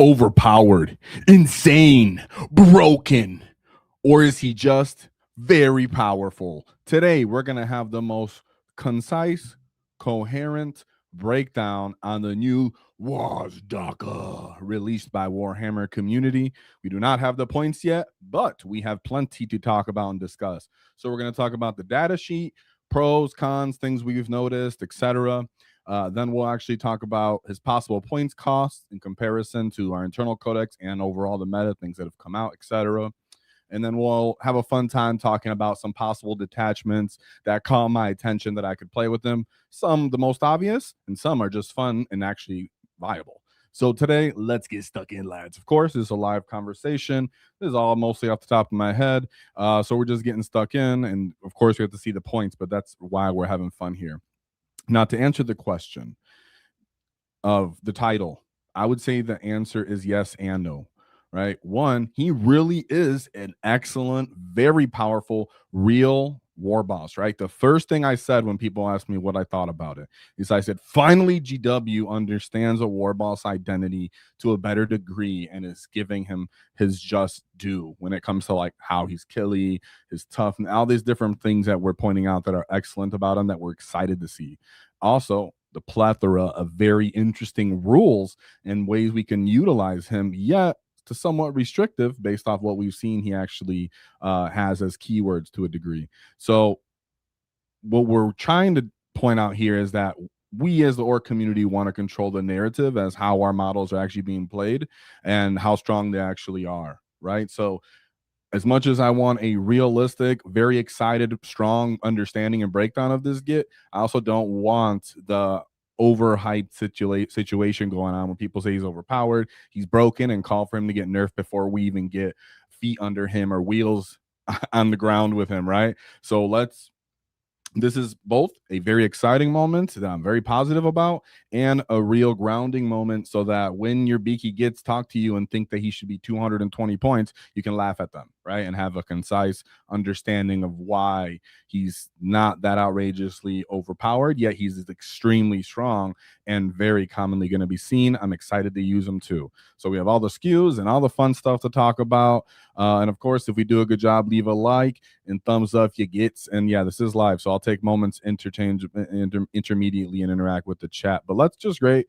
overpowered, insane, broken, or is he just very powerful? Today, we're going to have the most concise, coherent breakdown on the new Wazdakka released by Warhammer Community. We do not have the points yet, but we have plenty to talk about and discuss. So we're going to talk about the data sheet, pros, cons, things we've noticed, etc. Then we'll actually talk about his possible points costs in comparison to our internal codex and overall the meta, things that have come out, etc. And then we'll have a fun time talking about some possible detachments that caught my attention that I could play with them. Some the most obvious, and some are just fun and actually viable. So today, let's get stuck in, lads. Of course, this is a live conversation. This is all mostly off the top of my head. So we're just getting stuck in. And of course, we have to see the points, but that's why we're having fun here. Now, to answer the question of the title, I would say the answer is yes and no, right? One, he really is an excellent, very powerful, real war boss, right? The first thing I said when people asked me what I thought about it is I said, finally, GW understands a war boss identity to a better degree and is giving him his just due when it comes to like how he's killy, his tough, and all these different things that we're pointing out that are excellent about him that we're excited to see. Also, the plethora of very interesting rules and ways we can utilize him, yet to somewhat restrictive based off what we've seen he actually has as keywords to a degree. So what we're trying to point out here is that we as the org community want to control the narrative as how our models are actually being played and how strong they actually are, right? So as much as I want a realistic, very excited, strong understanding and breakdown of this Git, I also don't want the overhyped situation going on when people say he's overpowered, he's broken, and call for him to get nerfed before we even get feet under him or wheels on the ground with him, right? So this is both a very exciting moment that I'm very positive about and a real grounding moment so that when your beaky gets talk to you and think that he should be 220 points, you can laugh at them, right? And have a concise understanding of why he's not that outrageously overpowered, yet he's extremely strong and very commonly going to be seen. I'm excited to use him too. So we have all the SKUs and all the fun stuff to talk about. And of course, if we do a good job, leave a like and thumbs up you get. And yeah, this is live, so I'll take moments intermediately and interact with the chat. But let's just go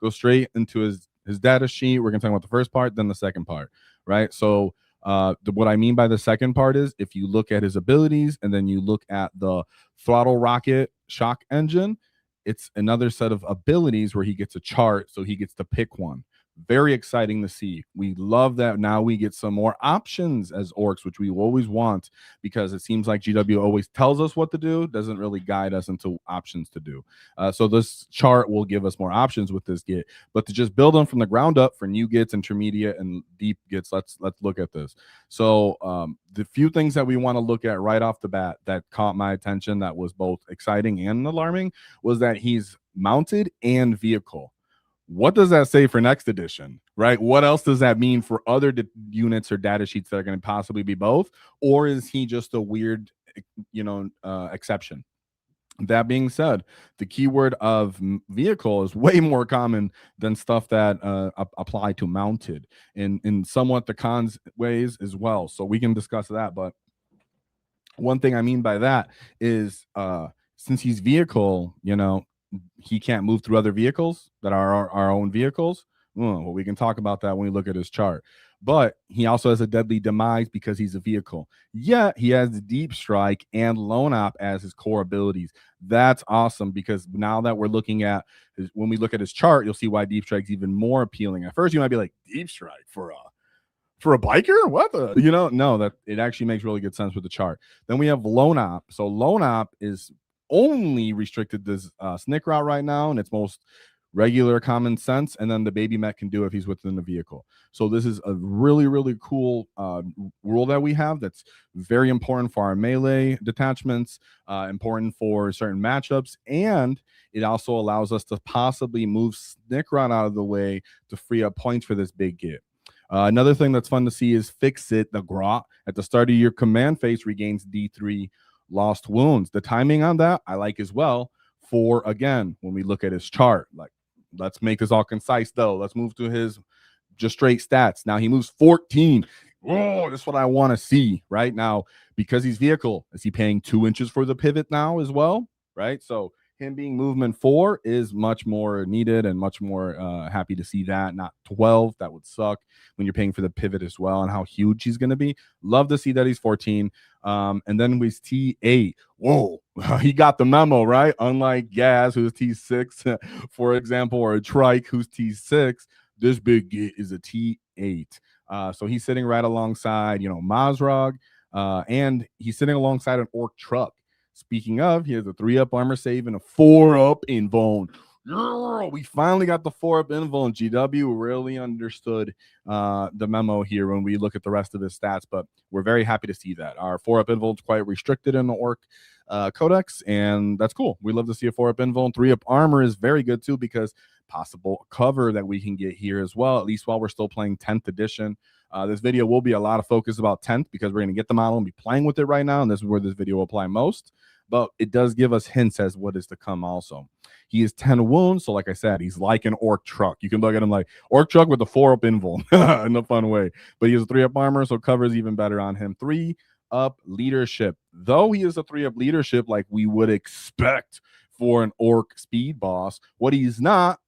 straight into his data sheet. We're gonna talk about the first part, then the second part, right? So what I mean by the second part is if you look at his abilities and then you look at the throttle rocket shock engine, it's another set of abilities where he gets a chart, so he gets to pick one. Very exciting to see. We love that now we get some more options as orcs, which we always want, because it seems like GW always tells us what to do, doesn't really guide us into options to do. So this chart will give us more options with this Git, but to just build them from the ground up for new Gits, intermediate, and deep Gits, let's look at this. So the few things that we want to look at right off the bat that caught my attention that was both exciting and alarming was that he's mounted and vehicle. What does that say for next edition, right? What else does that mean for other units or data sheets that are going to possibly be both? Or is he just a weird, exception? That being said, the keyword of vehicle is way more common than stuff that apply to mounted in somewhat the cons ways as well. So we can discuss that. But one thing I mean by that is since he's vehicle, he can't move through other vehicles that are our own vehicles. Well, we can talk about that when we look at his chart. But he also has a deadly demise because he's a vehicle. Yet he has deep strike and lone op as his core abilities. That's awesome, because now that we're looking at when we look at his chart, you'll see why deep strike's even more appealing. At first, you might be like, deep strike for a biker? What the? No, that it actually makes really good sense with the chart. Then we have lone op. So lone op is only restricted to snick route right now, and it's most regular common sense, and then the baby mech can do if he's within the vehicle. So this is a really, really cool rule that we have that's very important for our melee detachments, important for certain matchups, and it also allows us to possibly move snick route out of the way to free up points for this big Git. Another thing that's fun to see is Fix It, the Grot. At the start of your command phase regains D3 lost wounds. The timing on that I like as well. For again, when we look at his chart, like, let's make this all concise though. Let's move to his just straight stats. Now he moves 14. Oh, that's what I want to see right now. Because he's vehicle, is he paying 2 inches for the pivot now as well? Right. So him being movement 4 is much more needed and much more happy to see that. Not 12. That would suck when you're paying for the pivot as well and how huge he's going to be. Love to see that he's 14. And then with T8. Whoa, he got the memo, right? Unlike Gaz, who's T6, for example, or a Trike, who's T6, this big git is a T8. So he's sitting right alongside, Mazrog, and he's sitting alongside an Orc Truck. Speaking of, he has a 3-up armor save and a 4-up invuln. We finally got the 4-up invuln. GW really understood the memo here when we look at the rest of his stats, but we're very happy to see that. Our 4-up invuln is quite restricted in the Orc codex, and that's cool. We love to see a 4-up invuln. 3-up armor is very good too, because possible cover that we can get here as well, at least while we're still playing 10th edition. This video will be a lot of focus about 10th because we're going to get the model and be playing with it right now, and this is where this video will apply most. But it does give us hints as what is to come also. He is 10 wounds, so like I said, he's like an Orc Truck. You can look at him like Orc Truck with a 4-up invuln in a fun way. But he has a 3-up armor, so cover is even better on him. 3-up leadership. Though he is a 3-up leadership like we would expect for an Orc speed boss, what he's not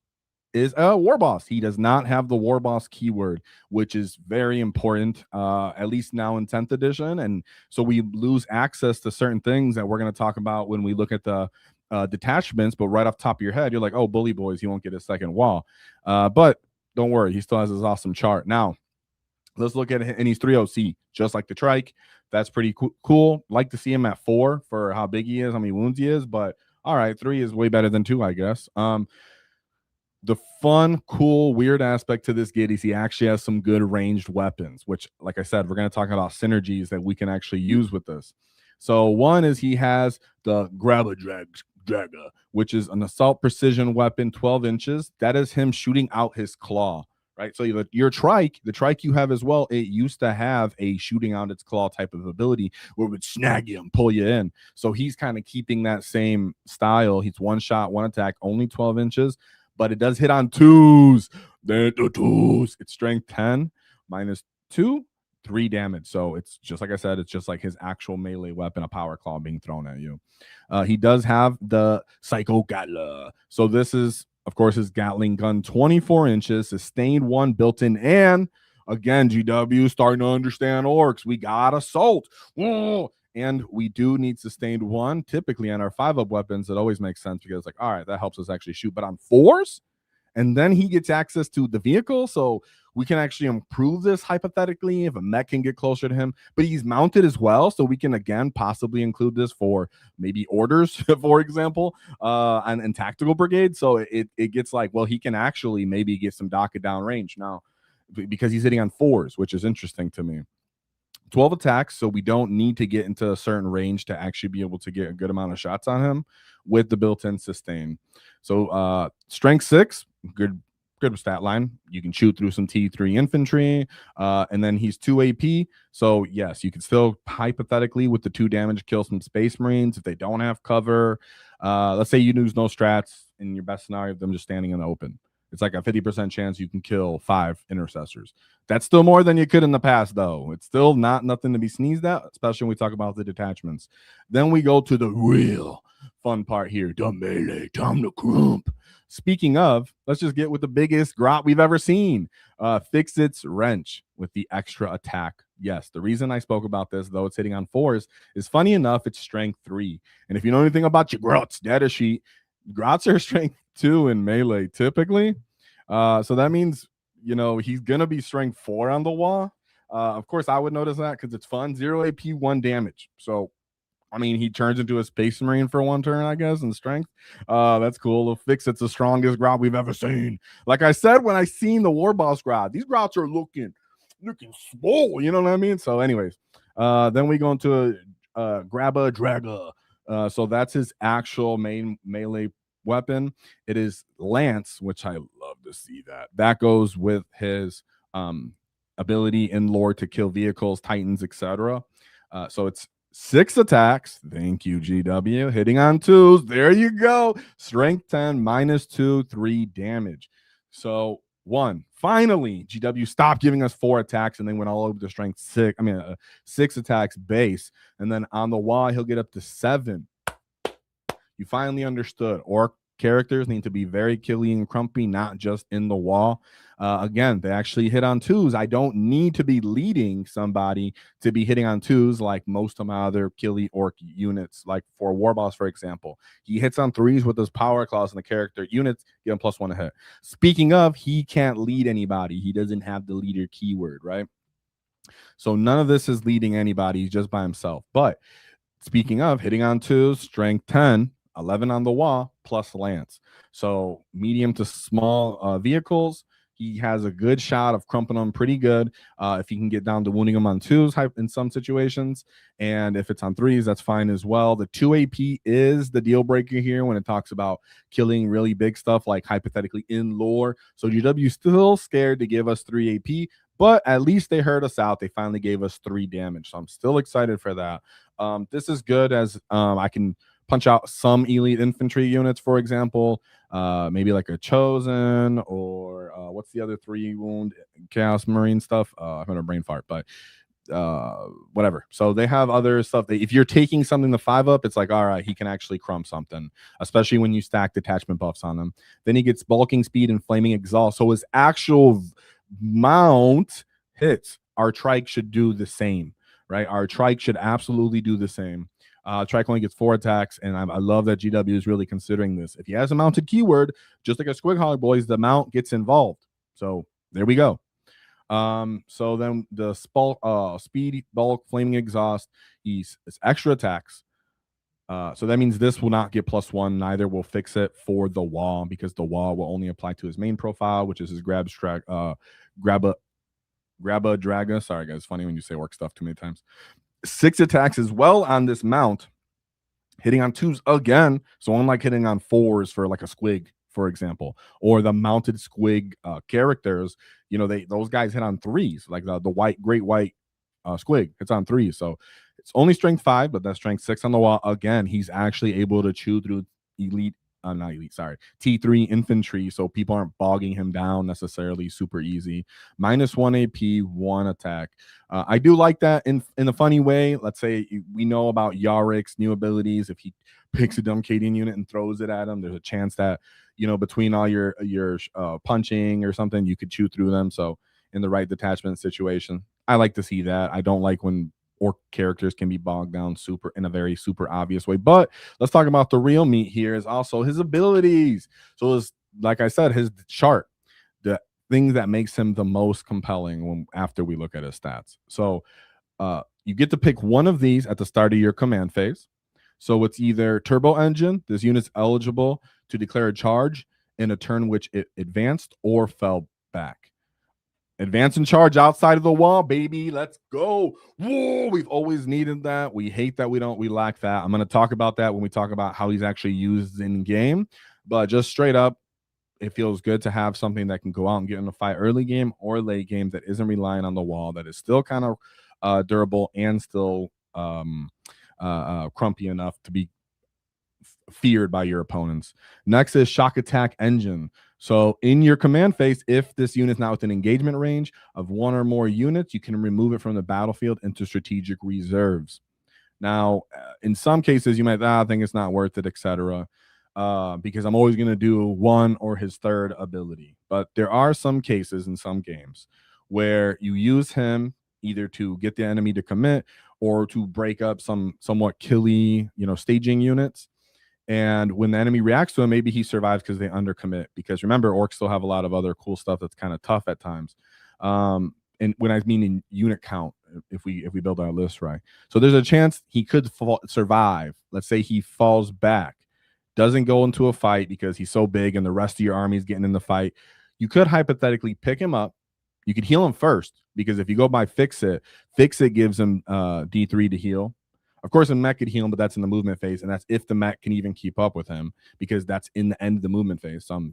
is a war boss. He does not have the war boss keyword, which is very important, at least now in 10th edition. And so we lose access to certain things that we're going to talk about when we look at the detachments. But right off the top of your head, you're like, oh, bully boys, he won't get a second wall. But don't worry, he still has his awesome chart. Now, let's look at it. And he's 3OC, just like the Trike. That's pretty cool. Like to see him at 4 for how big he is, how many wounds he is. But all right, 3 is way better than 2, I guess. The fun, cool, weird aspect to this git is he actually has some good ranged weapons, which, like I said, we're going to talk about synergies that we can actually use with this. So one is he has the Grabba-Dragga, which is an assault precision weapon, 12 inches. That is him shooting out his claw, right? So your Trike, the Trike you have as well, it used to have a shooting out its claw type of ability where it would snag you and pull you in. So he's kind of keeping that same style. He's one shot, one attack, only 12 inches. But it does hit on 2s. The 2s. It's strength 10 minus 2, 3 damage. So it's just like I said, it's just like his actual melee weapon, a power claw being thrown at you. He does have the Psycho Gatla. So this is, of course, his Gatling gun, 24 inches, sustained 1 built in. And again, GW starting to understand orcs. We got assault. Whoa. And we do need sustained 1. Typically on our 5-up weapons, it always makes sense because, like, all right, that helps us actually shoot. But on 4s, and then he gets access to the vehicle, so we can actually improve this hypothetically if a mech can get closer to him. But he's mounted as well, so we can, again, possibly include this for maybe orders, for example, and tactical brigade. So it gets like, well, he can actually maybe get some Daka down range now because he's hitting on 4s, which is interesting to me. 12 attacks, so we don't need to get into a certain range to actually be able to get a good amount of shots on him with the built-in sustain. So strength 6, good stat line. You can shoot through some T3 infantry, and then he's 2 AP. So yes, you can still hypothetically with the 2 damage kill some Space Marines if they don't have cover. Let's say you lose no strats in your best scenario of them just standing in the open. It's like a 50% chance you can kill 5 intercessors. That's still more than you could in the past, though. It's still nothing to be sneezed at, especially when we talk about the detachments. Then we go to the real fun part here. The melee, time to crump. Speaking of, let's just get with the biggest grot we've ever seen. Fix-It's Wrench with the extra attack. Yes, the reason I spoke about this, though it's hitting on 4s, is funny enough, it's strength 3. And if you know anything about your grots, Datasheet, grots are strength 2 in melee typically. So that means, he's going to be strength 4 on the wall. Of course, I would notice that because it's fun. 0 AP, 1 damage. So, I mean, he turns into a Space Marine for 1 turn, I guess, in strength. That's cool. The Fix-It's the strongest grot we've ever seen. Like I said, when I seen the War Boss grot, these grots are looking swole. You know what I mean? So anyways, then we go into Grabba-Dragga. So that's his actual main melee weapon. It is Lance, which I love to see that goes with his ability in lore to kill vehicles, titans, etc. So it's 6 attacks. Thank you, GW. Hitting on 2s. There you go. Strength 10 minus 2, 3 damage. So 1. Finally, GW stopped giving us 4 attacks and then went all over the strength 6. 6 attacks base. And then on the wall, he'll get up to 7. You finally understood. Orc characters need to be very killy and crumpy, not just in the wall. Again, they actually hit on 2s. I don't need to be leading somebody to be hitting on 2s like most of my other killy orc units, like for Warboss, for example. He hits on 3s with his power clause, and the character units give him +1 to hit. Speaking of, he can't lead anybody. He doesn't have the leader keyword, right? So none of this is leading anybody. He's just by himself. But speaking of hitting on 2s, strength 10, 11 on the wall, plus lance. So medium to small vehicles, he has a good shot of crumping them pretty good if he can get down to wounding them on 2s in some situations. And if it's on 3s, that's fine as well. The 2 AP is the deal breaker here when it talks about killing really big stuff, like hypothetically in lore. So GW still scared to give us 3 AP, but at least they heard us out. They finally gave us 3 damage. So I'm still excited for that. This is good as I can punch out some elite infantry units, for example, maybe like a Chosen or what's the other 3 wound Chaos Marine stuff? I'm having a brain fart, but whatever. So they have other stuff. If you're taking something to 5 up, it's like, all right, he can actually crump something, especially when you stack detachment buffs on him. Then he gets bulking speed and flaming exhaust. So his actual mount hits. Our trike should do the same, right? Our trike should absolutely do the same. Trike only gets 4 attacks, and I love that GW is really considering this. If he has a mounted keyword, just like a Squighog Boys, the mount gets involved. So there we go. So then the speed, bulk, flaming exhaust, it's extra attacks. So that means this will not get +1. Neither will fix it for the wall, because the wall will only apply to his main profile, which is his grab a draga. Sorry guys, funny when you say orc stuff too many times. 6 attacks as well on this mount, hitting on 2s again. So unlike hitting on 4s for like a squig, for example, or the mounted squig characters, you know, those guys hit on 3s, like the great white squig hits on 3s. So it's only strength 5, but that's strength 6 on the wall. Again, he's actually able to chew through T3 infantry, so people aren't bogging him down necessarily super easy. -1 AP, 1 attack. I do like that in a funny way. Let's say we know about Yarick's new abilities. If he picks a dumb Cadian unit and throws it at him, there's a chance that, you know, between all your punching or something, you could chew through them. So in the right detachment situation, I like to see that. I don't like when orc characters can be bogged down in a very super obvious way. But let's talk about the real meat here, is also his abilities. So like I said, his chart, the thing that makes him the most compelling after we look at his stats. So you get to pick one of these at the start of your command phase. So it's either turbo engine, this unit's eligible to declare a charge in a turn which it advanced or fell back. Advance and charge outside of the wall, baby. Let's go. Whoa, we've always needed that. We hate that we lack that. I'm going to talk about that when we talk about how he's actually used in game. But just straight up, it feels good to have something that can go out and get in a fight early game or late game that isn't relying on the wall, that is still kind of durable and still crumpy enough to be feared by your opponents. Next is shock attack engine. So in your command phase, if this unit is not within engagement range of 1 or more units, you can remove it from the battlefield into strategic reserves. Now, in some cases, you might think it's not worth it, etc., because I'm always going to do 1 or his 3rd ability. But there are some cases in some games where you use him either to get the enemy to commit or to break up some somewhat killy, staging units. And when the enemy reacts to him, maybe he survives because they undercommit. Because remember, orcs still have a lot of other cool stuff that's kind of tough at times. And when I mean in unit count, if we build our list right, so there's a chance he could survive. Let's say he falls back, doesn't go into a fight because he's so big, and the rest of your army is getting in the fight. You could hypothetically pick him up. You could heal him first, because if you go by Fix It gives him D3 to heal. Of course, a mech could heal him, but that's in the movement phase, and that's if the mech can even keep up with him, because that's in the end of the movement phase. So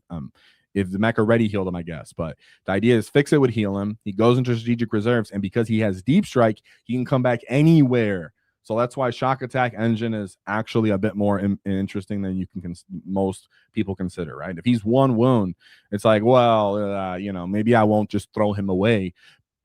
if the mech already healed him, I guess. But the idea is Fix It would heal him. He goes into strategic reserves, and because he has deep strike, he can come back anywhere So that's why shock attack engine is actually a bit more interesting than most people consider, right? If he's one wound, it's like, well, maybe I won't just throw him away.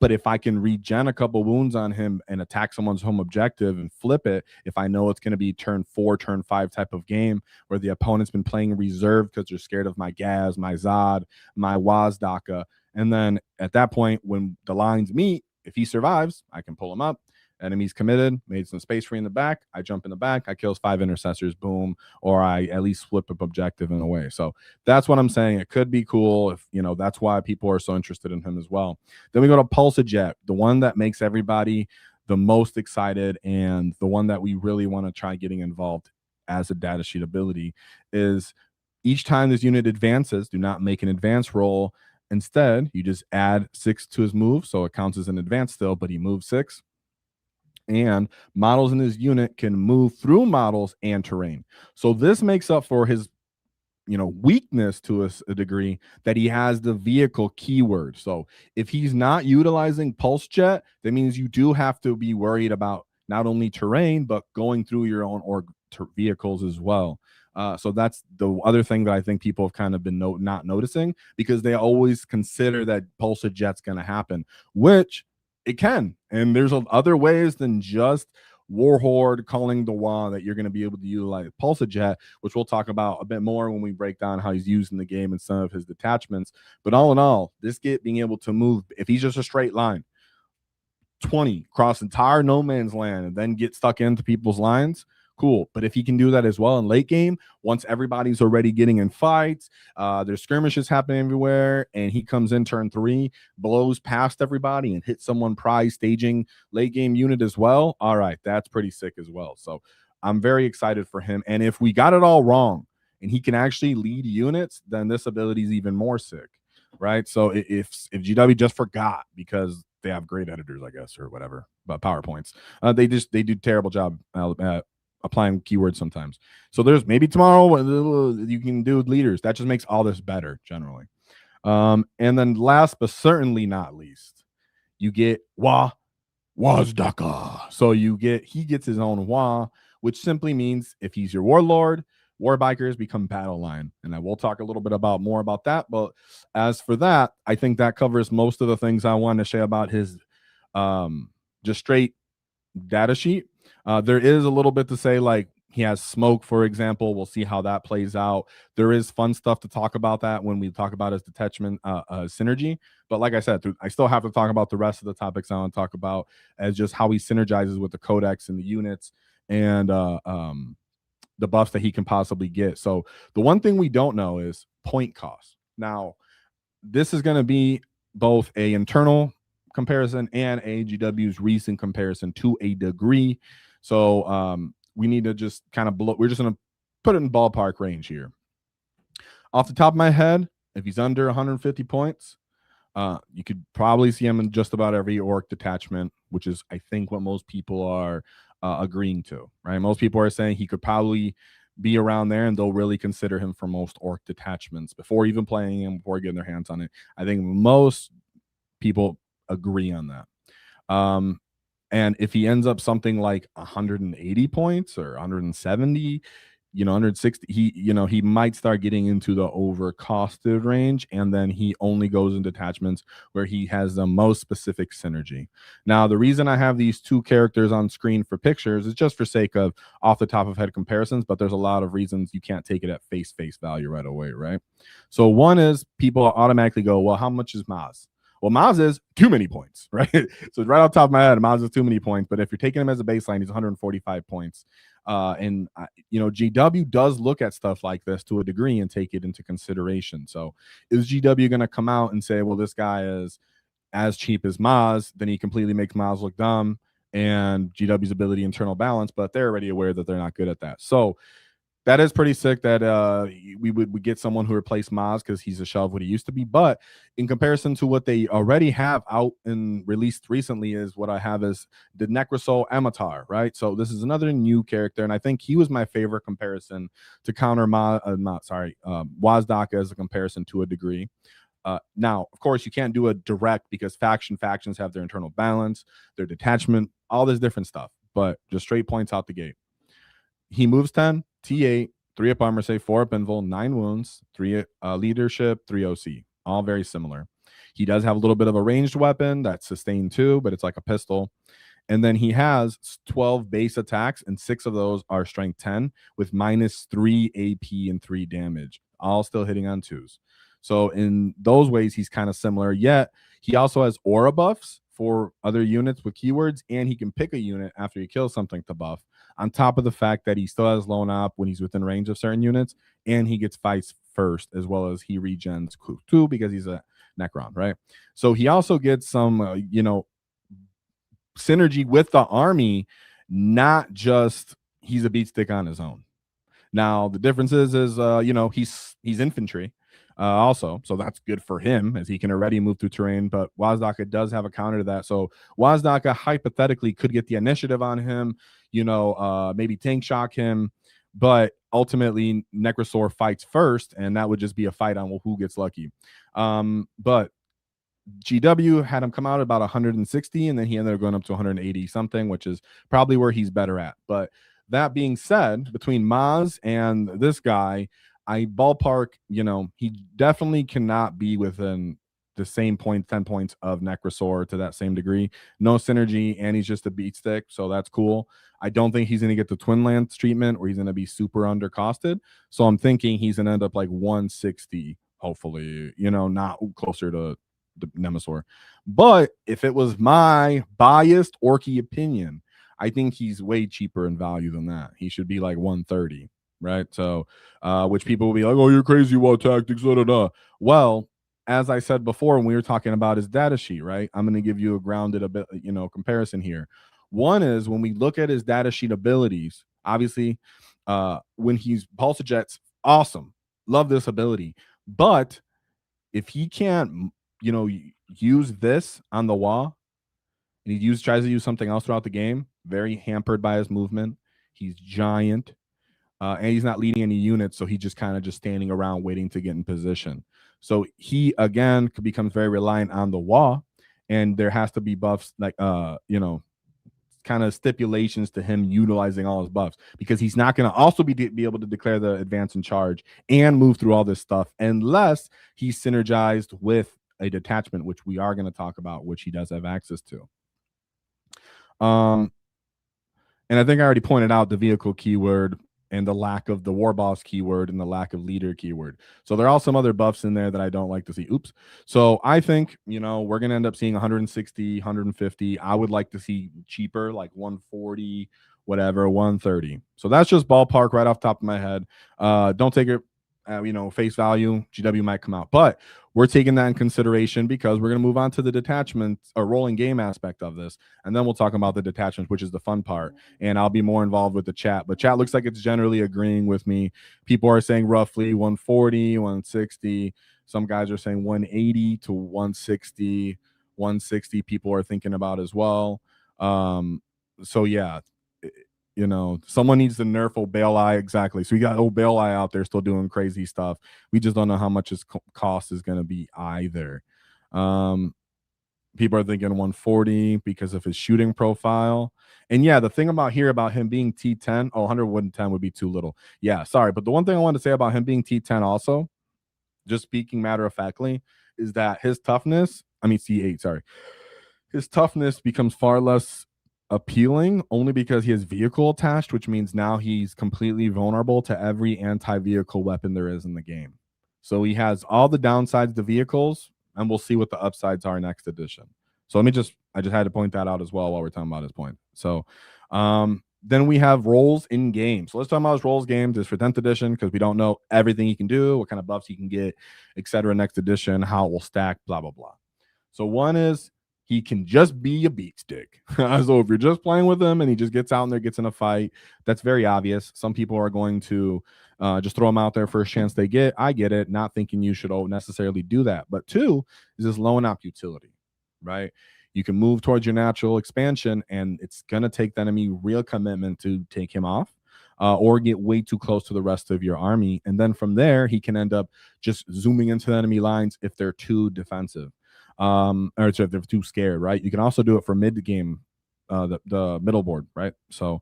But if I can regen a couple wounds on him and attack someone's home objective and flip it, if I know it's going to be turn 4, turn 5 type of game where the opponent's been playing reserve because they're scared of my Gaz, my Zod, my Wazdakka, and then at that point, when the lines meet, if he survives, I can pull him up. Enemies committed, made some space free in the back. I jump in the back, I kills 5 intercessors, boom, or I at least flip up objective in a way. So that's what I'm saying. It could be cool if, that's why people are so interested in him as well. Then we go to Pulsajet, the one that makes everybody the most excited and the one that we really want to try getting involved as a datasheet ability is each time this unit advances, do not make an advance roll. Instead, you just add 6 to his move, so it counts as an advance still, but he moves 6. And models in his unit can move through models and terrain. So this makes up for his weakness to a degree, that he has the vehicle keyword. So if he's not utilizing Pulse Jet, that means you do have to be worried about not only terrain, but going through your own vehicles as well. So that's the other thing that I think people have kind of been not noticing, because they always consider that Pulse Jet's going to happen, which it can. And there's other ways than just Warhorde calling the WAAAGH that you're going to be able to utilize Pulse Jet, which we'll talk about a bit more when we break down how he's used in the game and some of his detachments. But all in all, this kit being able to move, if he's just a straight line, 20 cross entire no man's land and then get stuck into people's lines, cool. But if he can do that as well in late game, once everybody's already getting in fights, there's skirmishes happening everywhere, and he comes in turn 3, blows past everybody and hits someone prize staging late game unit as well. All right, that's pretty sick as well. So I'm very excited for him. And if we got it all wrong and he can actually lead units, then this ability is even more sick, right? So if GW just forgot because they have great editors, I guess, or whatever, but PowerPoints, they do terrible job at applying keywords sometimes. So there's maybe tomorrow you can do leaders. That just makes all this better generally. And then last but certainly not least, you get Wazdakka. So he gets his own WAAAGH, which simply means if he's your warlord, war bikers become battle line. And I will talk a little bit more about that. But as for that, I think that covers most of the things I want to share about his just straight data sheet. There is a little bit to say, like he has smoke, for example. We'll see how that plays out. There is fun stuff to talk about that when we talk about his detachment synergy. But like I said, I still have to talk about the rest of the topics I want to talk about, as just how he synergizes with the codex and the units and the buffs that he can possibly get. So the one thing we don't know is point cost. Now, this is going to be both a internal comparison and AGW's recent comparison to a degree. So we need to just kind of we're just going to put it in ballpark range here. Off the top of my head, if he's under 150 points, you could probably see him in just about every orc detachment, which is, I think, what most people are agreeing to, right? Most people are saying he could probably be around there, and they'll really consider him for most orc detachments before even playing him, before getting their hands on it. I think most people agree on that. And if he ends up something like 180 points or 170, 160, he might start getting into the overcosted range, and then he only goes in detachments where he has the most specific synergy. Now, the reason I have these two characters on screen for pictures is just for sake of off the top of head comparisons, but there's a lot of reasons you can't take it at face value right away, right? So one is people automatically go, well, how much is Maz? Well, Maz is too many points, right? So right off the top of my head, Maz is too many points. But if you're taking him as a baseline, he's 145 points. And GW does look at stuff like this to a degree and take it into consideration. So is GW going to come out and say, well, this guy is as cheap as Maz, then he completely makes Maz look dumb and GW's ability internal balance, but they're already aware that they're not good at that. So that is pretty sick that we would get someone who replaced Maz, because he's a shove what he used to be. But in comparison to what they already have out and released recently, is what I have is the Necrosol Amatar, right? So this is another new character, and I think he was my favorite comparison to counter Wazdakka as a comparison to a degree. Now, of course, you can't do a direct because factions have their internal balance, their detachment, all this different stuff. but just straight points out the gate. He moves 10, T8, 3 up armor save, 4 up invul, 9 wounds, 3 leadership, 3 OC. All very similar. He does have a little bit of a ranged weapon that's sustained too, but it's like a pistol. And then he has 12 base attacks, and 6 of those are strength 10 with -3 AP and 3 damage, all still hitting on 2s. So in those ways, he's kind of similar. Yet he also has aura buffs for other units with keywords, and he can pick a unit after he kills something to buff. On top of the fact that he still has lone op when he's within range of certain units, and he gets fights first, as well as he regens too because he's a Necron, right? So he also gets some, synergy with the army, not just he's a beat stick on his own. Now the difference is he's infantry also, so that's good for him as he can already move through terrain. But Wazdakka does have a counter to that, so Wazdakka hypothetically could get the initiative on him, maybe tank shock him, but ultimately Necrosaur fights first, and that would just be a fight on who gets lucky. But GW had him come out about 160, and then he ended up going up to 180 something, which is probably where he's better at. But that being said, between Maz and this guy, I ballpark, he definitely cannot be within the same 10 points of Necrosaur to that same degree. No synergy, and he's just a beat stick, so that's cool. I don't think he's going to get the Twin Lance treatment, or he's going to be super undercosted. So I'm thinking he's going to end up like 160, hopefully, not closer to the Nemesaur. But if it was my biased Orky opinion, I think he's way cheaper in value than that. He should be like 130, right? So, which people will be like, "Oh, you're crazy. What tactics?" Da, da, da. Well, as I said before, when we were talking about his data sheet, right? I'm going to give you a grounded a bit, comparison here. One is when we look at his data sheet abilities. Obviously, when he's Pulse Jets, awesome, love this ability, but if he can't use this on the wall, and he tries to use something else throughout the game, very hampered by his movement. He's giant, and he's not leading any units, so he's just kind of just standing around waiting to get in position. So he again becomes very reliant on the wall, and there has to be buffs like kind of stipulations to him utilizing all his buffs, because he's not going to also be able to declare the advance and charge and move through all this stuff unless he's synergized with a detachment, which we are going to talk about, which he does have access to. And I think I already pointed out the vehicle keyword and the lack of the war boss keyword and the lack of leader keyword. So there are some other buffs in there that I don't like to see. Oops. So I think, we're going to end up seeing 160, 150. I would like to see cheaper, like 140, whatever, 130. So that's just ballpark right off the top of my head. Don't take it face value. GW might come out, but we're taking that in consideration because we're going to move on to the detachment or rolling game aspect of this, and then we'll talk about the detachment, which is the fun part, and I'll be more involved with the chat. But chat looks like it's generally agreeing with me. People are saying roughly 140, 160. Some guys are saying 180 to 160. 160 people are thinking about as well. So yeah, someone needs to nerf old Baelai. Exactly. So we got old Baelai out there still doing crazy stuff. We just don't know how much his cost is going to be either. People are thinking 140 because of his shooting profile. And yeah, the thing about him being T10, 110 would be too little. Yeah, sorry. But the one thing I want to say about him being T10 also, just speaking matter of factly, is that his toughness, C8, sorry. His toughness becomes far less appealing only because he has vehicle attached, which means now he's completely vulnerable to every anti-vehicle weapon there is in the game. So he has all the downsides to vehicles, and we'll see what the upsides are next edition. So I just had to point that out as well while we're talking about his point. So then we have roles in game. So let's talk about his roles game. This is for 10th edition because we don't know everything he can do, what kind of buffs he can get, etc. next edition, how it will stack, blah, blah, blah. So one is he can just be a beat stick. So if you're just playing with him and he just gets out and there, gets in a fight, that's very obvious. Some people are going to just throw him out there first chance they get. I get it, not thinking you should necessarily do that. But two is this lone op utility, right? You can move towards your natural expansion, and it's going to take the enemy real commitment to take him off. Or get way too close to the rest of your army. And then from there, he can end up just zooming into the enemy lines if they're too defensive. Or if they're too scared, right? You can also do it for mid game the middle board, right? So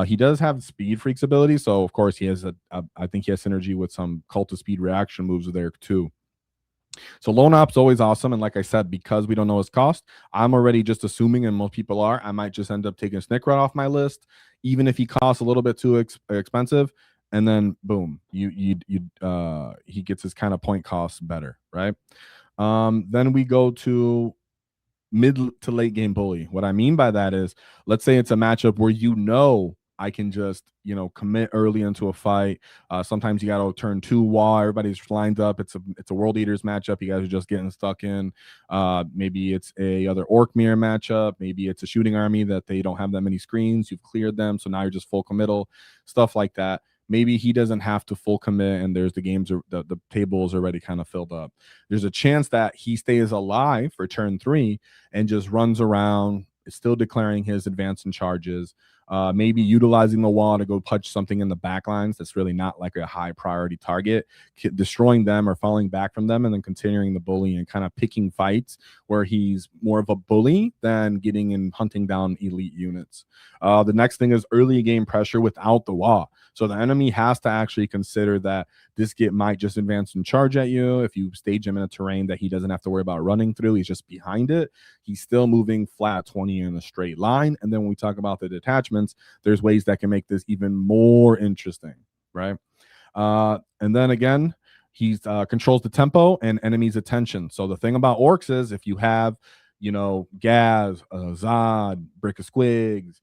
he does have speed freaks ability. So of course he has I think he has synergy with some cult of speed reaction moves there too. So loan op's always awesome. And like I said, because we don't know his cost, I'm already just assuming, and most people are, I might just end up taking Snick right off my list, even if he costs a little bit too expensive. And then boom, he gets his kind of point costs better, right? Then we go to mid to late game bully. What I mean by that is, let's say it's a matchup where I can just commit early into a fight. Sometimes you got to turn 2 WAAAGH. Everybody's lined up. It's a World Eaters matchup. You guys are just getting stuck in. Maybe it's a other Orc Mirror matchup. Maybe it's a shooting army that they don't have that many screens. You've cleared them, so now you're just full committal. Stuff like that. Maybe he doesn't have to full commit, and there's the table is already kind of filled up. There's a chance that he stays alive for turn 3 and just runs around, still declaring his advance and charges. Maybe utilizing the wall to go punch something in the back lines that's really not like a high priority target, destroying them or falling back from them, and then continuing the bully and kind of picking fights where he's more of a bully than getting and hunting down elite units. The next thing is early game pressure without the wall. So the enemy has to actually consider that this git might just advance and charge at you. If you stage him in a terrain that he doesn't have to worry about running through, he's just behind it. He's still moving flat 20 in a straight line. And then when we talk about the detachments, there's ways that can make this even more interesting, right? And then again, he controls the tempo and enemies' attention. So the thing about orcs is if you have, Gaz, Zod, Brick of Squigs,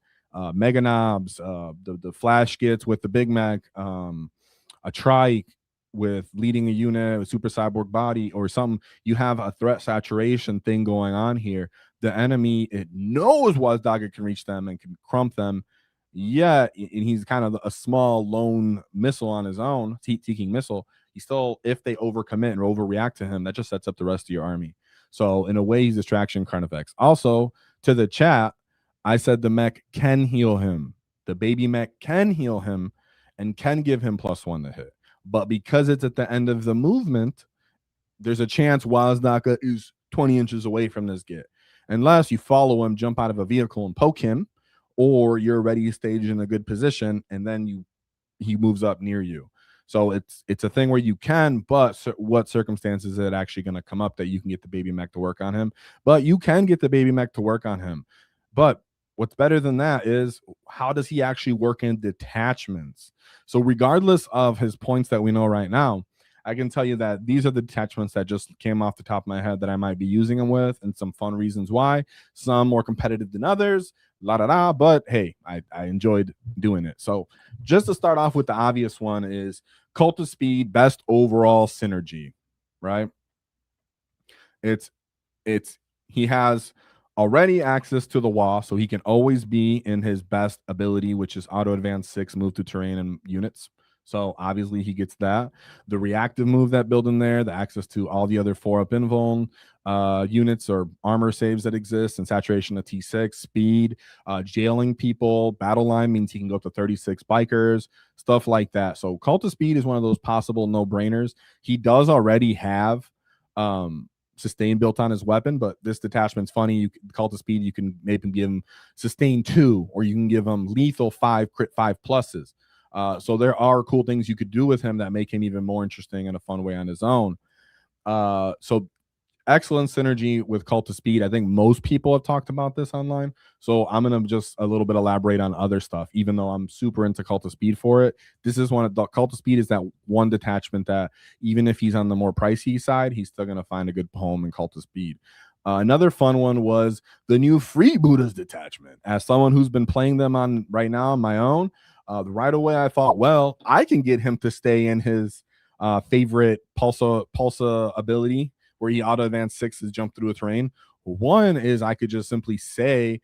Mega Knobs, the Flash Gits with the Big Mac, a Trike with leading a unit, a super cyborg body, or something, you have a threat saturation thing going on here. The enemy, it knows Wazdakka can reach them and can crump them. Yeah, and he's kind of a small lone missile on his own, seeking missile. He still, if they overcommit and overreact to him, that just sets up the rest of your army. So in a way, he's distraction current effects. Also, to the chat, I said the mech can heal him. The baby mech can heal him and can give him +1 to hit. But because it's at the end of the movement, there's a chance Wazdakka is 20 inches away from this git. Unless you follow him, jump out of a vehicle and poke him, or you're already staged in a good position, and then he moves up near you. So it's a thing where you can, but what circumstances is it actually going to come up that you can get the baby mech to work on him? But you can get the baby mech to work on him. But what's better than that is, how does he actually work in detachments? So regardless of his points that we know right now, I can tell you that these are the detachments that just came off the top of my head that I might be using him with, and some fun reasons why. Some more competitive than others, but hey, I enjoyed doing it. So just to start off with, the obvious one is Cult of Speed, best overall synergy, right? He has already access to the wall, so he can always be in his best ability, which is auto advance 6, move to terrain and units. So obviously he gets that. The reactive move that built in there, the access to all the other 4-up invuln units or armor saves that exist, and saturation of T6, speed, jailing people, battle line means he can go up to 36 bikers, stuff like that. So Cult of Speed is one of those possible no-brainers. He does already have sustain built on his weapon, but this detachment's funny. You Cult of Speed, you can maybe give him sustain 2, or you can give him lethal 5, crit 5 pluses. So there are cool things you could do with him that make him even more interesting in a fun way on his own. So excellent synergy with Cult of Speed. I think most people have talked about this online, so I'm gonna just a little bit elaborate on other stuff, even though I'm super into Cult of Speed for it. This is one of the Cult of Speed is that one detachment that even if he's on the more pricey side, he's still gonna find a good home in Cult of Speed. Another fun one was the new Freebooters detachment. As someone who's been playing them on right now on my own, right away I thought, well, I can get him to stay in his favorite Pulsa ability, where he auto advance 6 is jump through a terrain. One is I could just simply say,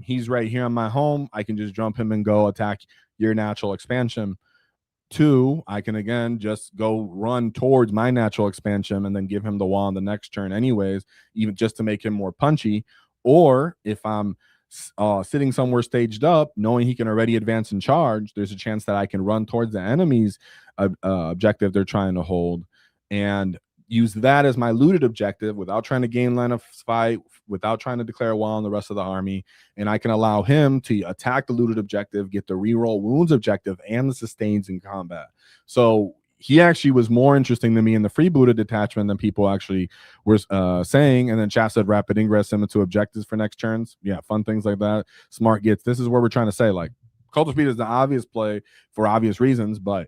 he's right here on my home. I can just jump him and go attack your natural expansion. 2, I can again just go run towards my natural expansion and then give him the wall on the next turn anyways, even just to make him more punchy. Or if I'm sitting somewhere staged up, knowing he can already advance and charge, there's a chance that I can run towards the enemy's objective they're trying to hold and use that as my looted objective without trying to gain line of fight, without trying to declare a wall on the rest of the army. And I can allow him to attack the looted objective, get the reroll wounds objective, and the sustains in combat. So he actually was more interesting to me in the freebooted detachment than people actually were saying. And then chat said rapid ingress him into objectives for next turns. Yeah, fun things like that. Smart gets. This is where we're trying to say, like, Culture Speed is the obvious play for obvious reasons, but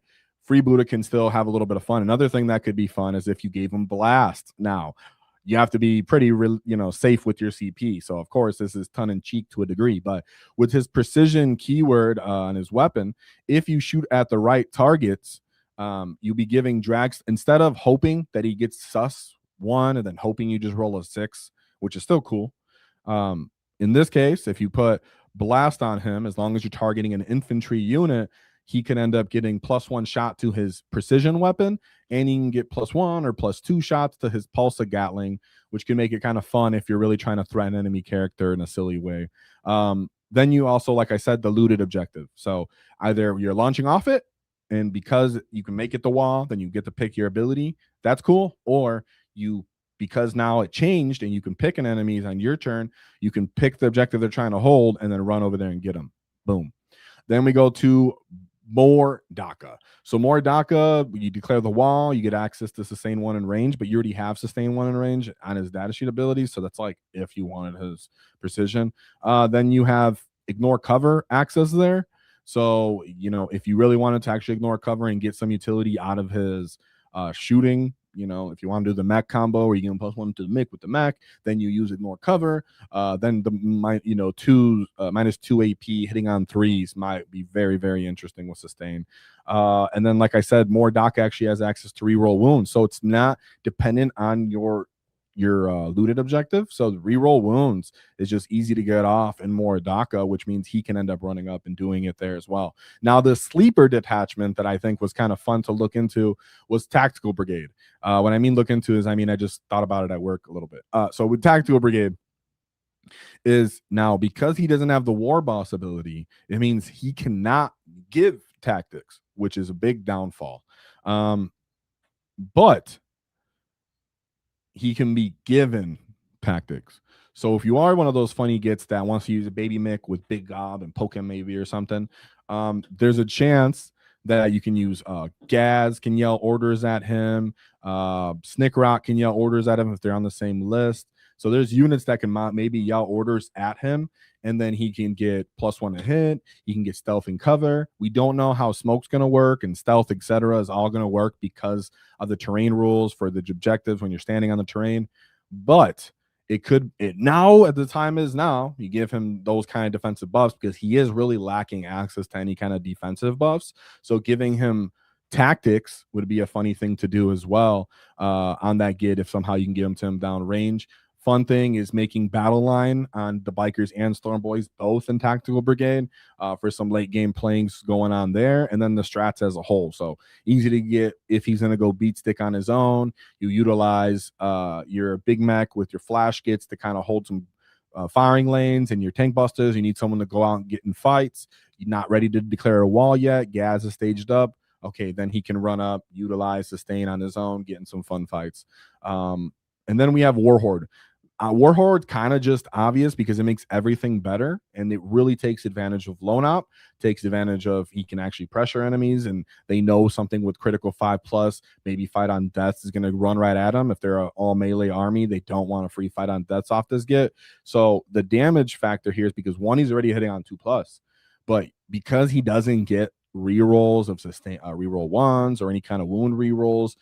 freebooter can still have a little bit of fun. Another thing that could be fun is if you gave him blast. Now, you have to be pretty, safe with your CP. So, of course, this is tongue in cheek to a degree. But with his precision keyword on his weapon, if you shoot at the right targets, you'll be giving drags instead of hoping that he gets sus 1 and then hoping you just roll a 6, which is still cool. In this case, if you put blast on him, as long as you're targeting an infantry unit, he can end up getting +1 shot to his precision weapon, and he can get +1 or +2 shots to his pulsa gatling, which can make it kind of fun if you're really trying to threaten enemy character in a silly way. Then you also, like I said, the looted objective. So either you're launching off it, and because you can make it the wall, then you get to pick your ability. That's cool. Or because now it changed and you can pick an enemy on your turn, you can pick the objective they're trying to hold and then run over there and get them. Boom. Then we go to more DACA. So more DACA, you declare the wall, you get access to sustain 1 in range, but you already have sustain 1 in range on his datasheet ability. So that's like if you wanted his precision. Then you have ignore cover access there. So, if you really wanted to actually ignore cover and get some utility out of his shooting, if you want to do the mech combo where you give him +1 to the mech with the mech, then you use ignore cover. Then the -2 AP hitting on 3s might be very, very interesting with sustain. And then, like I said, more DACA actually has access to reroll wounds, so it's not dependent on your looted objective. So the reroll wounds is just easy to get off and more DACA, which means he can end up running up and doing it there as well. Now, the sleeper detachment that I think was kind of fun to look into was Tactical Brigade. When I mean look into is, I just thought about it at work a little bit. So with Tactical Brigade is now, because he doesn't have the War Boss ability, it means he cannot give tactics, which is a big downfall. But he can be given tactics. So if you are one of those funny gets that wants to use a baby Mick with Big Gob and poke him maybe or something, there's a chance that you can use Gaz can yell orders at him. Snickrock can yell orders at him if they're on the same list. So there's units that can maybe yell orders at him, and then he can get +1 to hit. He can get stealth and cover. We don't know how smoke's going to work, and stealth, etc., is all going to work because of the terrain rules for the objectives when you're standing on the terrain. But now at the time is now, you give him those kind of defensive buffs because he is really lacking access to any kind of defensive buffs. So giving him tactics would be a funny thing to do as well on that gid if somehow you can get him to him down range. Fun thing is making battle line on the bikers and storm boys both in Tactical Brigade for some late game playings going on there, and then the strats as a whole. So easy to get if he's going to go beat stick on his own. You utilize your Big Mac with your flash gets to kind of hold some firing lanes, and your tank busters. You need someone to go out and get in fights. You're not ready to declare a wall yet. Gaz is staged up. Okay, then he can run up, utilize sustain on his own, get in some fun fights. And then we have Warhorde. Warhorde kind of just obvious because it makes everything better, and it really takes advantage of lone op, takes advantage of he can actually pressure enemies, and they know something with critical 5+, maybe fight on deaths is going to run right at them. If they're an all melee army, they don't want a free fight on deaths off this get. So the damage factor here is because one, he's already hitting on 2+, but because he doesn't get rerolls of sustain reroll 1s or any kind of wound rerolls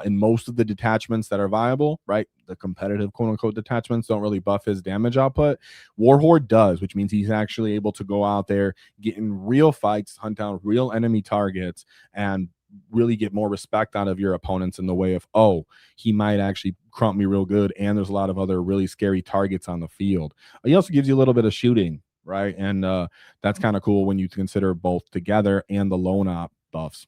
in most of the detachments that are viable, right? The competitive quote unquote detachments don't really buff his damage output. Warhorde does, which means he's actually able to go out there, get in real fights, hunt down real enemy targets, and really get more respect out of your opponents in the way of, oh, he might actually crump me real good, and there's a lot of other really scary targets on the field. He also gives you a little bit of shooting, right? And that's kind of cool when you consider both together and the lone op buffs.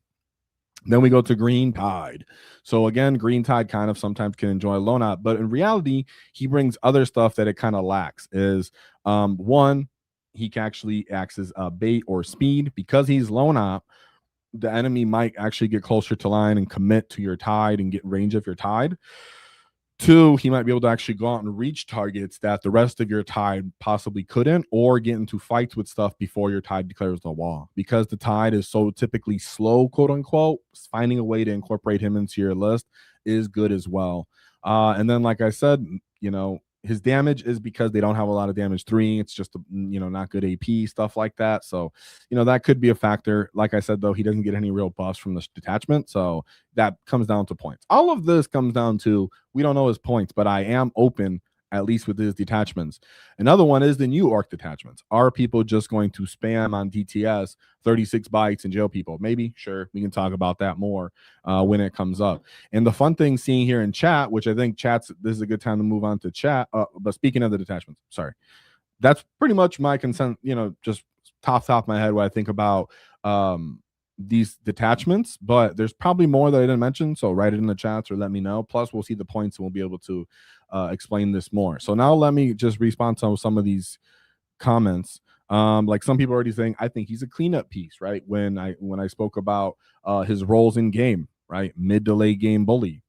Then we go to Green Tide. So again, Green Tide kind of sometimes can enjoy lone op, but in reality, he brings other stuff that it kind of lacks. Is one, he can actually acts as bait or speed because he's lone op. the enemy might actually get closer to line and commit to your tide and get range of your tide. Two, he might be able to actually go out and reach targets that the rest of your tide possibly couldn't, or get into fights with stuff before your tide declares the wall. Because the tide is so typically slow, quote unquote, finding a way to incorporate him into your list is good as well. And then, like I said, his damage is because they don't have a lot of damage 3. It's just, not good AP, stuff like that. So, that could be a factor. Like I said, though, he doesn't get any real buffs from the detachment. So that comes down to points. All of this comes down to, we don't know his points, but I am open, at least with his detachments. Another one is the new orc detachments. Are people just going to spam on DTS 36 bytes and jail people? Maybe, sure. We can talk about that more when it comes up. And the fun thing seeing here in chat, which I think this is a good time to move on to chat. But speaking of the detachments, sorry, that's pretty much my consent, just top of my head what I think about these detachments, but there's probably more that I didn't mention, so write it in the chats or let me know. Plus we'll see the points and we'll be able to explain this more. So now let me just respond to some of these comments. Like some people already saying, I think he's a cleanup piece, right? When I spoke about his roles in game, right? Mid to late game bully.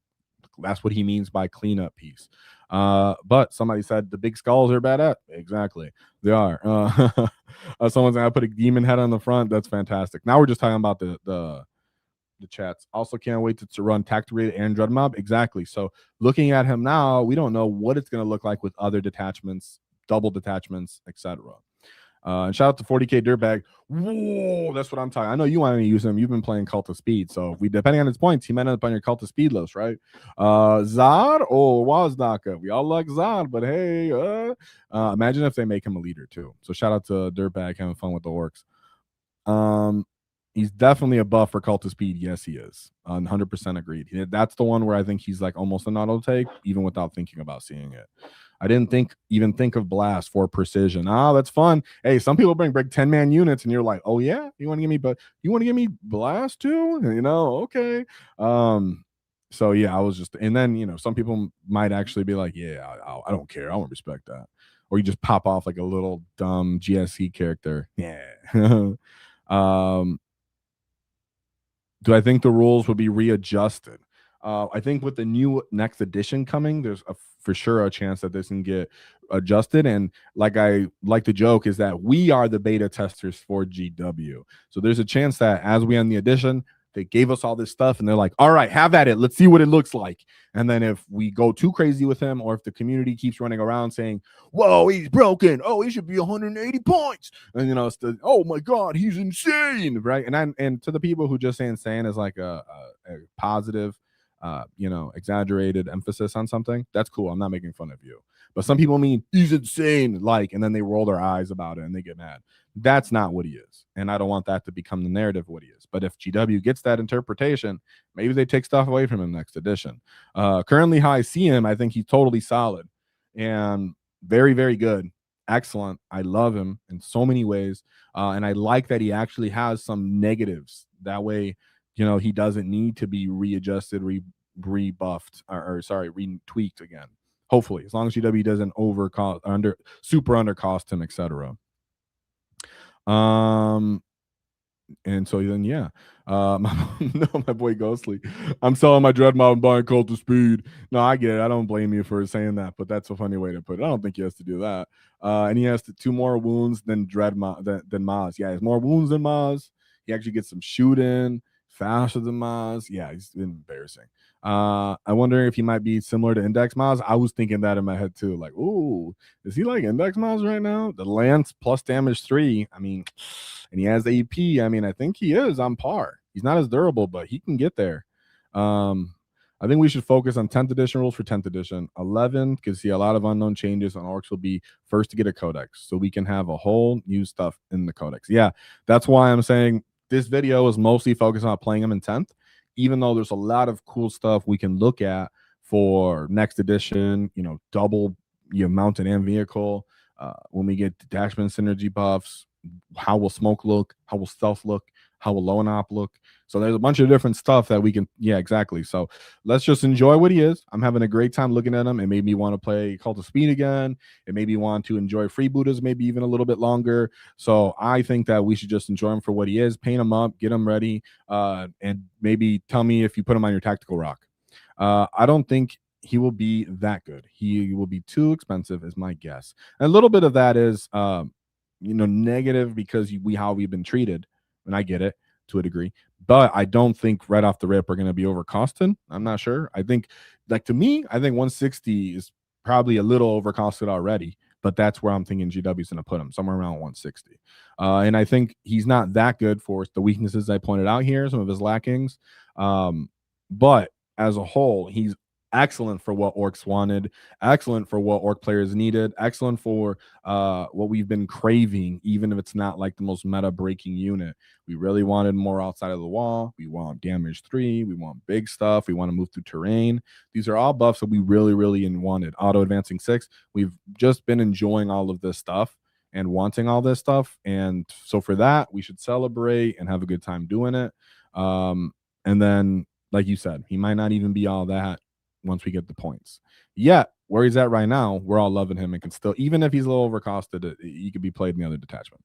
That's what he means by cleanup piece. But somebody said the big skulls are bad at. Exactly, they are. Someone said I put a demon head on the front. That's fantastic. Now we're just talking about the chats. Also, can't wait to run Tacticated and Dread Mob. Exactly. So looking at him now, we don't know what it's going to look like with other detachments, double detachments, etc. And shout out to 40K Dirtbag. Whoa, that's what I'm talking. I know you want to use him. You've been playing Cult of Speed, so depending on his points, he might end up on your Cult of Speed list, right? Zod or Wazdakka. We all like Zod, but hey, imagine if they make him a leader too. So shout out to Dirtbag having fun with the orcs. He's definitely a buff for Cult of Speed. Yes, he is. 100% agreed. That's the one where I think he's like almost an auto take, even without thinking about seeing it. I didn't even think of Blast for precision. That's fun. Hey, some people bring 10-man units, and you're like, oh yeah, you want to give me Blast too? Okay. So yeah, I was just, and then some people might actually be like, yeah, I don't care. I won't respect that. Or you just pop off like a little dumb GSC character. Yeah. Do I think the rules will be readjusted? I think with the new next edition coming, there's for sure a chance that this can get adjusted. And like I like to joke is that we are the beta testers for GW. So there's a chance that as we end the edition, they gave us all this stuff and they're like, all right, have at it. Let's see what it looks like. And then if we go too crazy with him, or if the community keeps running around saying, whoa, he's broken. Oh, he should be 180 points. And, it's oh my God, he's insane. Right. And to the people who just say insane is like a positive, exaggerated emphasis on something, that's cool. I'm not making fun of you. But some people mean he's insane, and then they roll their eyes about it and they get mad. That's not what he is. And I don't want that to become the narrative of what he is. But if GW gets that interpretation, maybe they take stuff away from him next edition. Currently, how I see him, I think he's totally solid and very, very good. Excellent. I love him in so many ways. And I like that he actually has some negatives. That way, he doesn't need to be readjusted, rebuffed, or retweaked again. Hopefully, as long as GW doesn't super undercost him, etc. And so then, yeah. My boy Ghostly. I'm selling my Dread Mob and buying Cult of Speed. No, I get it. I don't blame you for saying that, but that's a funny way to put it. I don't think he has to do that. And he has 2 more wounds than Dread Mob than Maz. Yeah, he has more wounds than Maz. He actually gets some shooting faster than Maz. Yeah, he's embarrassing. I wonder if he might be similar to Index Maz. I was thinking that in my head too. Like, ooh, is he like Index Maz right now? The Lance plus damage 3. I mean, and he has the AP. I mean, I think he is on par. He's not as durable, but he can get there. I think we should focus on 10th edition rules for 10th edition. 11 could see a lot of unknown changes, and orcs will be first to get a codex, so we can have a whole new stuff in the codex. Yeah, that's why I'm saying this video is mostly focused on playing them in 10th, even though there's a lot of cool stuff we can look at for next edition, double mounted and vehicle. When we get detachment synergy buffs, how will smoke look? How will stealth look? how will low and op look. So there's a bunch of different stuff that we can, yeah, exactly. So let's just enjoy what he is. I'm having a great time looking at him. It made me want to play Cult of Speed again. It made me want to enjoy Freebooters maybe even a little bit longer. So I think that we should just enjoy him for what he is, paint him up, get him ready, and maybe tell me if you put him on your tactical rock. I don't think he will be that good. He will be too expensive, is my guess. And a little bit of that is, negative because how we've been treated, and I get it to a degree. But I don't think right off the rip we're going to be overcosted. I'm not sure. I think, like, to me, I think 160 is probably a little overcosted already. But that's where I'm thinking GW is going to put him, somewhere around 160. And I think he's not that good for the weaknesses I pointed out here, some of his lackings. But as a whole, he's excellent for what orcs wanted, excellent for what orc players needed, excellent for what we've been craving, even if it's not like the most meta breaking unit. We really wanted more outside of the wall. We want damage 3. We want big stuff. We want to move through terrain. These are all buffs that we really, really wanted. Auto advancing 6. We've just been enjoying all of this stuff and wanting all this stuff. And so for that, we should celebrate and have a good time doing it. And then, like you said, he might not even be all that once we get the points. Yet, where he's at right now, we're all loving him and can still, even if he's a little overcosted, he could be played in the other detachment.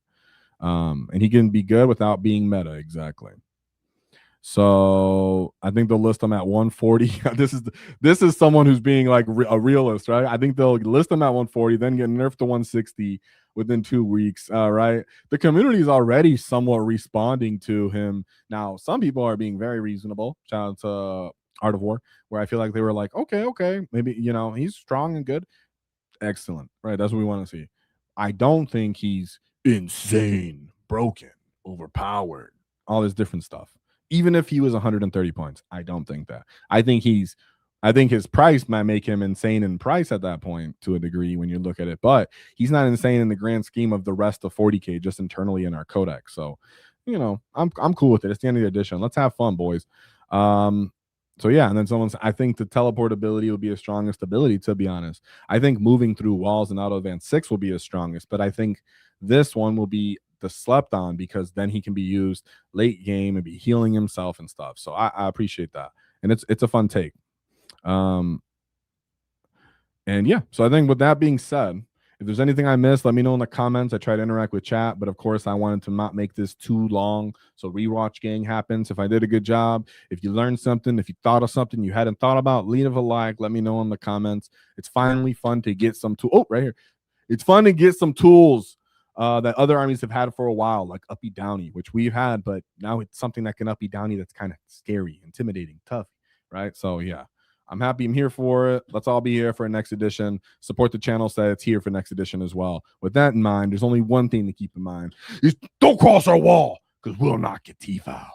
And he can be good without being meta, exactly. So I think they'll list him at 140. This is someone who's being like a realist, right? I think they'll list him at 140, then get nerfed to 160 within 2 weeks. Right? The community is already somewhat responding to him. Now, some people are being very reasonable. Shout out to Art of War, where I feel like they were like, okay, maybe, he's strong and good. Excellent, right? That's what we want to see. I don't think he's insane, broken, overpowered, all this different stuff. Even if he was 130 points, I don't think that. I think his price might make him insane in price at that point to a degree when you look at it, but he's not insane in the grand scheme of the rest of 40K just internally in our codex. So, I'm cool with it. It's the end of the edition. Let's have fun, boys. So yeah, and then I think the teleportability will be his strongest ability, to be honest. I think moving through walls and auto advance 6 will be his strongest, but I think this one will be the slept on because then he can be used late game and be healing himself and stuff. So I appreciate that. And it's a fun take. And yeah, so I think with that being said, if there's anything I missed, let me know in the comments. I try to interact with chat, but of course, I wanted to not make this too long. So rewatch gang happens. If I did a good job, if you learned something, if you thought of something you hadn't thought about, leave a like. Let me know in the comments. It's finally fun to get some tools. Oh, right here. It's fun to get some tools that other armies have had for a while, like Uppy Downy, which we've had, but now it's something that can Uppy Downy that's kind of scary, intimidating, tough, right? So yeah. I'm happy I'm here for it. Let's all be here for next edition. Support the channel so it's here for next edition as well. With that in mind, there's only one thing to keep in mind is don't cross our wall because we'll not get T-foul.